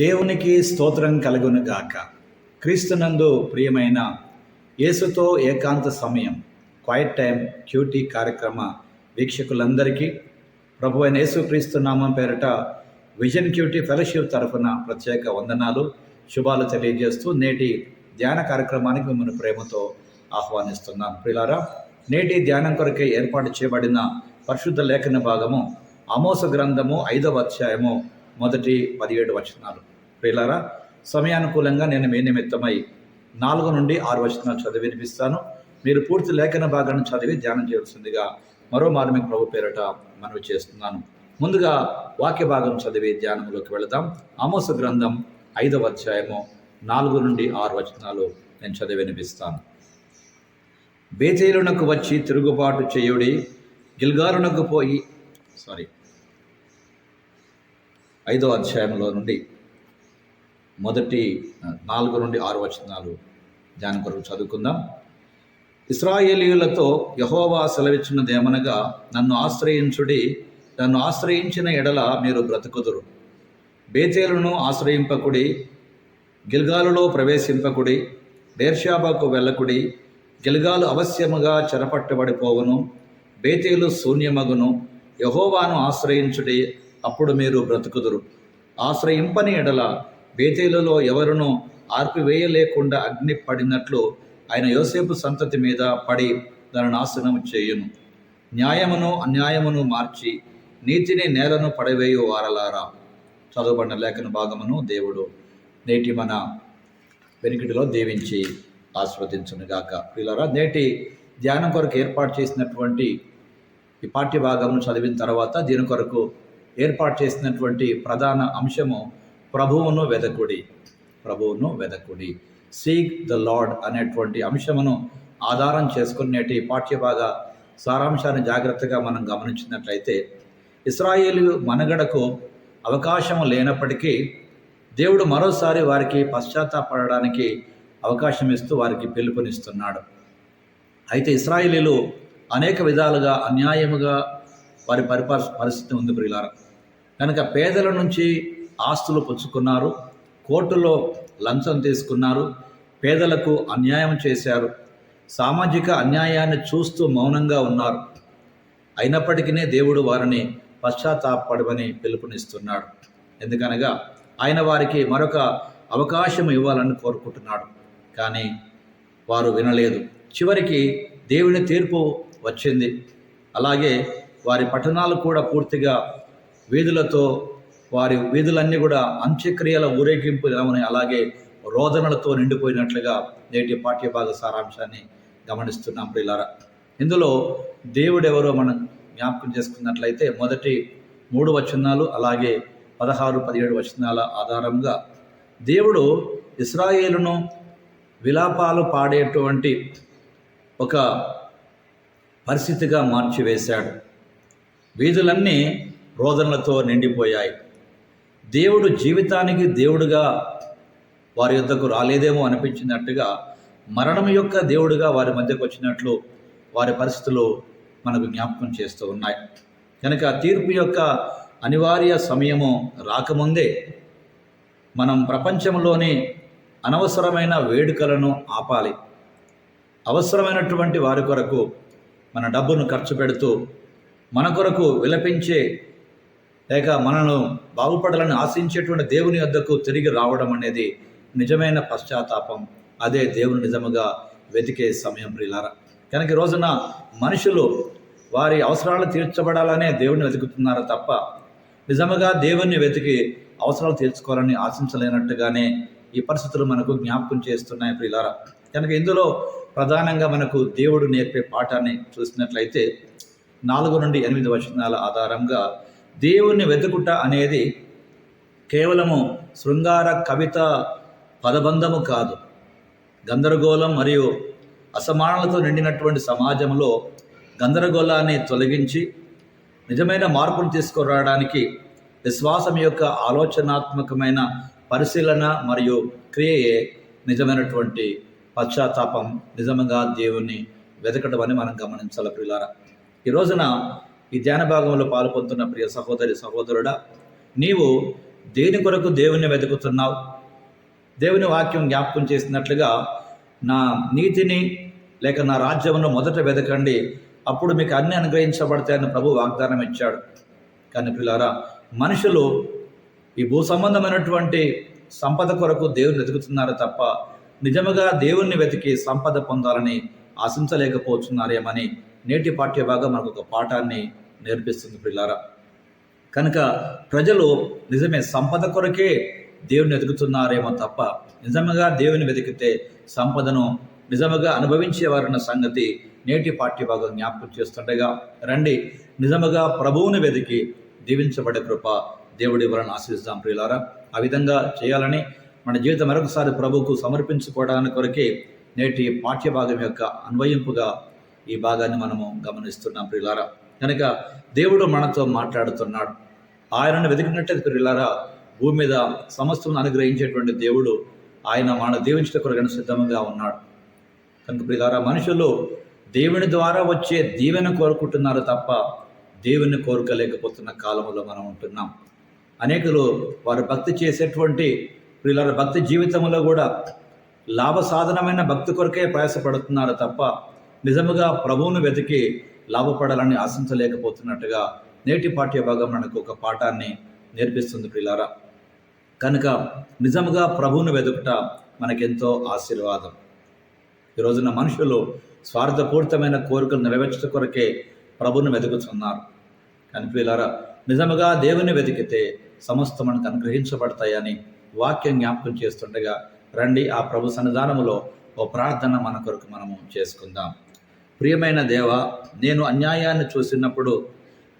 దేవునికి స్తోత్రం కలుగును గాక. క్రీస్తునందు ప్రియమైన యేసుతో ఏకాంత సమయం క్వైట్ టైం క్యూటీ కార్యక్రమ వీక్షకులందరికీ ప్రభువైన యేసుక్రీస్తు నామం పేరిట విజన్ క్యూటీ ఫెలోషిప్ తరఫున ప్రత్యేక వందనాలు, శుభాలు తెలియజేస్తూ నేటి ధ్యాన కార్యక్రమానికి మిమ్మల్ని ప్రేమతో ఆహ్వానిస్తున్నాను. ప్రియులారా, నేటి ధ్యానం కొరకే ఏర్పాటు చేయబడిన పరిశుద్ధ లేఖన భాగము ఆమోస గ్రంథము 5వ అధ్యాయము మొదటి 17 వచనాలు. ప్రియులారా, సమయానుకూలంగా నేను మీ నిమిత్తమై 4 నుండి 6 వచనాలు చదివి వినిపిస్తాను. మీరు పూర్తి లేఖన భాగాన్ని చదివి ధ్యానం చేయవలసిందిగా మరో మార్మిక ప్రభు పేరట మనవి చేస్తున్నాను. ముందుగా వాక్య భాగం చదివి ధ్యానంలోకి వెళదాం. ఆమోస గ్రంథం 5వ అధ్యాయము 4 నుండి 6 వచనాలు నేను చదివి వినిపిస్తాను. బేతేలునకు వచ్చి తిరుగుబాటు చేయుడి, గిల్గాలునకు పోయి 5వ అధ్యాయంలో నుండి మొదటి 4 నుండి 6 వచనాలు ధ్యానం కొరకు చదువుకుందాం. ఇశ్రాయేలీయులతో యెహోవా సెలవిచ్చినదేమనగా, నన్ను ఆశ్రయించుడి, నన్ను ఆశ్రయించిన ఎడల మీరు బ్రతుకుదురు. బేతేలును ఆశ్రయింపకుడి, గిల్గాలులో ప్రవేశింపకుడి, బేర్షాబాకు వెళ్ళకుడి. గిల్గాలు అవశ్యముగా చెరపట్టబడిపోవును, బేతేలు శూన్యమగును. యెహోవాను ఆశ్రయించుడి, అప్పుడు మీరు బ్రతుకుదురు. ఆశ్రయింపని ఎడల బేతేలులో ఎవరును ఆర్పివేయలేకుండా అగ్ని పడినట్లు ఆయన యోసేపు సంతతి మీద పడి దాని నాశనం చేయును. న్యాయమును అన్యాయమును మార్చి నీతిని నేలను పడవేయు వారలారా. చదువుబడిన లేఖన భాగమును దేవుడు నేటి మన వెనుకటిలో దీవించి ఆస్వాదించునుగాక. ప్రియులారా, నేటి ధ్యానం కొరకు ఏర్పాటు చేసినటువంటి ఈ పాఠ్య భాగమును చదివిన తర్వాత దీని కొరకు ఏర్పాటు చేసినటువంటి ప్రధాన అంశము ప్రభువును వెదకుడి. ప్రభువును వెదకుడి, సీక్ ద లార్డ్ అనేటువంటి అంశమును ఆధారం చేసుకుని నేటి పాఠ్యభాగ సారాంశాన్ని జాగ్రత్తగా మనం గమనించినట్లయితే, ఇశ్రాయేలు మనుగడకు అవకాశం లేనప్పటికీ దేవుడు మరోసారి వారికి పశ్చాత్తాపడడానికి అవకాశం ఇస్తూ వారికి పిలుపునిస్తున్నాడు. అయితే ఇశ్రాయేలీలు అనేక విధాలుగా అన్యాయముగా వారి పరిస్థితి ఉంది ప్రియులారా. కనుక పేదల నుంచి ఆస్తులు పుచ్చుకున్నారు, కోర్టులో లంచం తీసుకున్నారు, పేదలకు అన్యాయం చేశారు, సామాజిక అన్యాయాన్ని చూస్తూ మౌనంగా ఉన్నారు. అయినప్పటికీ దేవుడు వారిని పశ్చాత్తాపడమని పిలుపునిస్తున్నాడు. ఎందుకనగా ఆయన వారికి మరొక అవకాశం ఇవ్వాలని కోరుకుంటున్నాడు. కానీ వారు వినలేదు. చివరికి దేవుని తీర్పు వచ్చింది. అలాగే వారి పట్టణాలు కూడా పూర్తిగా వీధులతో, వారి వీధులన్నీ కూడా అంత్యక్రియల ఊరేగింపు అలాగే రోదనలతో నిండిపోయినట్లుగా నేటి పాఠ్యభాగ సారాంశాన్ని గమనిస్తున్నాం ప్రియులారా. ఇందులో దేవుడెవరో మనం జ్ఞాపకం చేసుకున్నట్లయితే మొదటి 3 వచనాలు అలాగే 16-17 వచనాల ఆధారంగా దేవుడు ఇశ్రాయేలును విలాపాలు పాడేటువంటి ఒక పరిస్థితిగా మార్చివేశాడు. వీధులన్నీ రోదనలతో నిండిపోయాయి. దేవుడు జీవితానికి దేవుడుగా వారి యొద్దకు రాలేదేమో అనిపించినట్టుగా, మరణం యొక్క దేవుడుగా వారి మధ్యకు వచ్చినట్లు వారి పరిస్థితులు మనకు జ్ఞాపకం చేస్తూ ఉన్నాయి. కనుక తీర్పు యొక్క అనివార్య సమయము రాకముందే మనం ప్రపంచంలోని అనవసరమైన వేడుకలను ఆపాలి. అవసరమైనటువంటి వారి కొరకు మన డబ్బును ఖర్చు పెడుతూ మన కొరకు విలపించే లేక మనను బాగుపడాలని ఆశించేటువంటి దేవుని వద్దకు తిరిగి రావడం అనేది నిజమైన పశ్చాత్తాపం. అదే దేవుని నిజముగా వెతికే సమయం ప్రియులారా. కనుక ఈ రోజున మనుషులు వారి అవసరాలు తీర్చబడాలనే దేవుని వెతుకుతున్నారు తప్ప నిజముగా దేవుణ్ణి వెతికి అవసరాలు తీర్చుకోవాలని ఆశించలేనట్టుగానే ఈ పరిస్థితులు మనకు జ్ఞాపకం చేస్తున్నాయి ప్రియులారా. కనుక ఇందులో ప్రధానంగా మనకు దేవుడు నేర్పే పాఠాన్ని చూసినట్లయితే 4 నుండి 8 వచనాల ఆధారంగా దేవుణ్ణి వెతుకుట అనేది కేవలము శృంగార కవిత పదబంధము కాదు. గందరగోళం మరియు అసమానలతో నిండినటువంటి సమాజంలో గందరగోళాన్ని తొలగించి నిజమైన మార్పును తీసుకురావడానికి విశ్వాసం యొక్క ఆలోచనాత్మకమైన పరిశీలన మరియు క్రియయే నిజమైనటువంటి పశ్చాత్తాపం, నిజంగా దేవుణ్ణి వెతకడం అని మనం గమనించాలి ప్రియులారా. ఈ రోజున ఈ ధ్యాన భాగంలో పాల్పొందుతున్న ప్రియ సహోదరి సహోదరుడా, నీవు దేని కొరకు దేవుని వెతుకుతున్నావు? దేవుని వాక్యం జ్ఞాపకం చేసినట్లుగా నా నీతిని లేక నా రాజ్యమును మొదట వెతకండి, అప్పుడు మీకు అన్ని అనుగ్రహించబడతాయని ప్రభు వాగ్దానం ఇచ్చాడు. కానీ పిల్లారా, మనుషులు ఈ భూ సంబంధమైనటువంటి సంపద కొరకు దేవుని వెతుకుతున్నారు తప్ప నిజముగా దేవుణ్ణి వెతికి సంపద పొందాలని ఆశించలేకపోతున్నారేమని నేటి పాఠ్య భాగం మనకు ఒక పాఠాన్ని నేర్పిస్తుంది పిల్లారా. కనుక ప్రజలు నిజమే సంపద కొరకే దేవుని వెతుకుతున్నారేమో తప్ప నిజముగా దేవుని వెతికితే సంపదను నిజముగా అనుభవించేవారన్న సంగతి నేటి పాఠ్య భాగం జ్ఞాపకం చేస్తుండగా రండి నిజముగా ప్రభువుని వెతికి దీవించబడే కృప దేవుడి వలన ఆశిస్తాం ప్రియులారా. ఆ విధంగా చేయాలని మన జీవితం మరొకసారి ప్రభువుకు సమర్పించుకోవడానికి కొరకే నేటి పాఠ్యభాగం యొక్క అన్వయింపుగా ఈ భాగాన్ని మనము గమనిస్తున్నాం ప్రియులారా. కనుక దేవుడు మనతో మాట్లాడుతున్నాడు. ఆయనను వెతికినట్లయితే ప్రియులారా, భూమి మీద సమస్తను అనుగ్రహించేటువంటి దేవుడు ఆయన మన దీవించట కొరకని సిద్ధంగా ఉన్నాడు. కనుక ప్రియులారా, మనుషులు దేవుని ద్వారా వచ్చే దీవెన కోరుకుంటున్నారు తప్ప దేవుని కోరుకోలేకపోతున్న కాలంలో మనం ఉంటున్నాం. అనేకులు వారు భక్తి చేసేటువంటి ప్రియులారా భక్తి జీవితంలో కూడా లాభ సాధనమైన భక్తి కొరకే ప్రయాసపడుతున్నారు తప్ప నిజముగా ప్రభువును వెతికి లాభపడాలని ఆశించలేకపోతున్నట్టుగా నేటి పాఠ్య భాగం మనకు ఒక పాఠాన్ని నేర్పిస్తుంది ప్రియులారా. కనుక నిజముగా ప్రభువును వెతుకుట మనకెంతో ఆశీర్వాదం. ఈ రోజున మనుషులు స్వార్థపూరితమైన కోరికలు నెరవేర్చడం కొరకే ప్రభువును వెతుకుతున్నారు. కానీ ప్రియులారా, నిజముగా దేవుని వెతికితే సమస్త మనకు అనుగ్రహించబడతాయని వాక్యం జ్ఞాపకం చేస్తుండగా రండి ఆ ప్రభు సన్నిధానములో ఓ ప్రార్థన మన కొరకు మనము చేసుకుందాం. ప్రియమైన దేవ, నేను అన్యాయాన్ని చూసినప్పుడు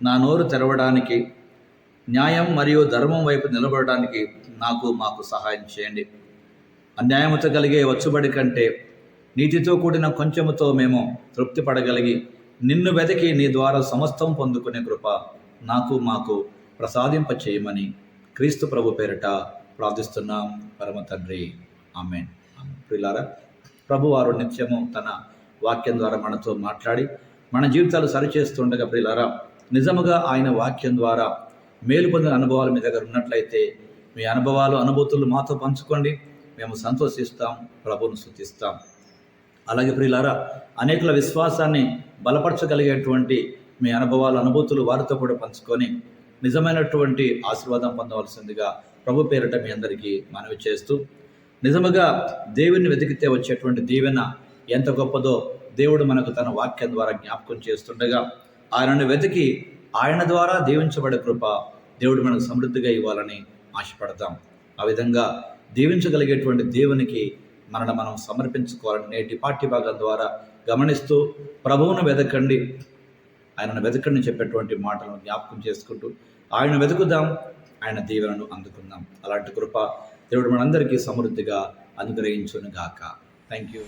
నా నోరు తెరవడానికి, న్యాయం మరియు ధర్మం వైపు నిలబడడానికి మాకు సహాయం చేయండి. అన్యాయముతో కలిగే వచ్చుబడి కంటే నీతితో కూడిన కొంచెముతో మేము తృప్తి పడగలిగి నిన్ను వెతికి నీ ద్వారా సమస్తం పొందుకునే కృప మాకు ప్రసాదింప చేయమని క్రీస్తు ప్రభు పేరిట ప్రార్థిస్తున్నాం పరమ తండ్రి. ఆమేన్. ప్రియులారా, ప్రభువారు నిత్యము తన వాక్యం ద్వారా మనతో మాట్లాడి మన జీవితాలు సరిచేస్తుండగా ప్రియులారా, నిజముగా ఆయన వాక్యం ద్వారా మేలు పొందిన అనుభవాలు మీ దగ్గర ఉన్నట్లయితే మీ అనుభవాలు అనుభూతులు మాతో పంచుకోండి. మేము సంతోషిస్తాం, ప్రభువును స్తుతిస్తాం. అలాగే ప్రియులారా, అనేకుల విశ్వాసాన్ని బలపరచగలిగేటువంటి మీ అనుభవాలు అనుభూతులు వారితో కూడా పంచుకొని నిజమైనటువంటి ఆశీర్వాదం పొందవలసిందిగా ప్రభు పేరిట మీ అందరికీ మనవి చేస్తూ, నిజముగా దేవుని వెతికితే వచ్చేటువంటి దీవెన ఎంత గొప్పదో దేవుడు మనకు తన వాక్యం ద్వారా జ్ఞాపకం చేస్తుండగా ఆయనను వెతికి ఆయన ద్వారా దీవించబడే కృప దేవుడు మనకు సమృద్ధిగా ఇవ్వాలని ఆశపడతాం. ఆ విధంగా దీవించగలిగేటువంటి దేవునికి మనం సమర్పించుకోవాలని నేటి పాఠ్యభాగం ద్వారా గమనిస్తూ ప్రభువును వెతకండి, ఆయనను వెతకండి చెప్పేటువంటి మాటలను జ్ఞాపకం చేసుకుంటూ ఆయన వెతుకుదాం, ఆయన దీవెనను అందుకుందాం. అలాంటి కృప దేవుడు మనందరికీ సమృద్ధిగా అనుగ్రహించును గాక. Thank you.